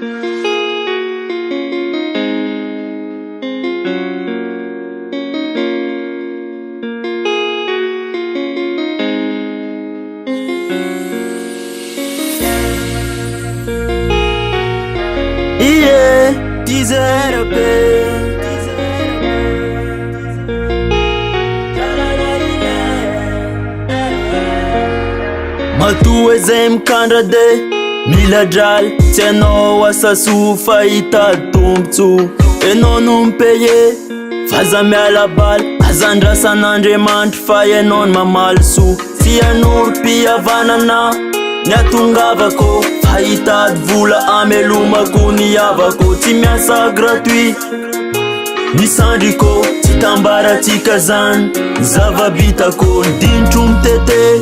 Yeah, deserve Matu ezem kandrade Mila jal Tiano asasu faita tumtsu Eno numpeye Faza miala bal Azandra sanandre mantri faye non mamalsu Sia nur pia vanana Nyatungavako Faita vula ameluma kuniyavako Timiasa gratuit Nisandiko Titambara tikazan Zavabitako Dinchum tete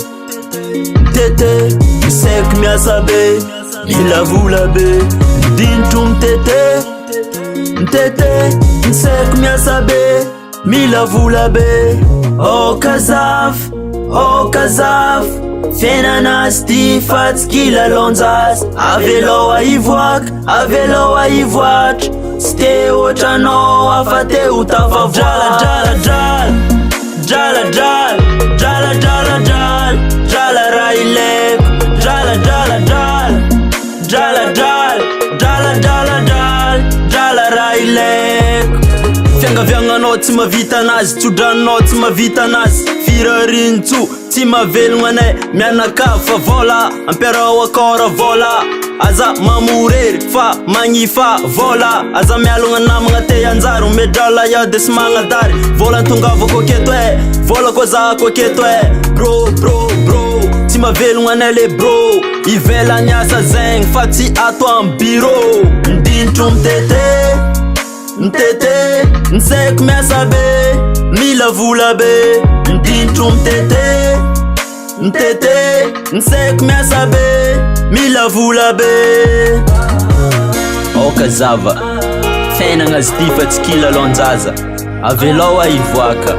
Tete, sek miasa be, mila vula be. Dintum tete, tete, sek miasa be, mila vula be. Oh kazaf, fena stifat skila lonzas. Avelo a ivoak, ste ochano afate utafa jala railek, jala railek. Fiangaviagnanao tsy mavita anazy, tsodraninao tsy mavita anazy. Firarin-tso tsy mavelogna anay, mianakavy fa vola, ampiarao akora vola. Aza mamorery fa magnifa vola, aza mialogna namagna te anjaro, medrala ya de sy magnadary. Vola tongavako aketo vola koa zahako aketo bro tsy mavelogna anay le bro, ivela niasa zegny fa tsy ato am bureau. Ndintro mtete, nseko miasa be, mila vola be. Ndintro mtete, nseko miasa be, mila vola be. O kazava, fenagna zitifa tsy kila lonjaza. Avelao a ivoaka,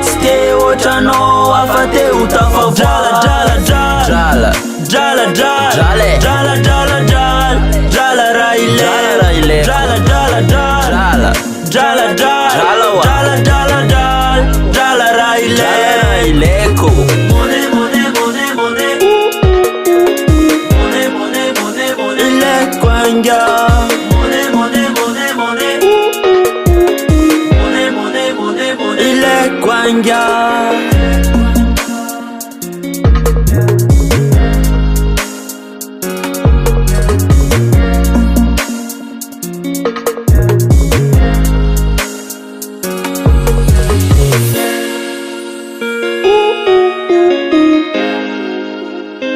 ste ochano afate utafa jala raile, jala raileko. Ile kwanja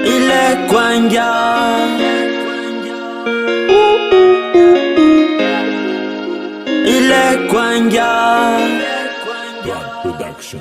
ile kwanja ile kwanja ile kwanja Production.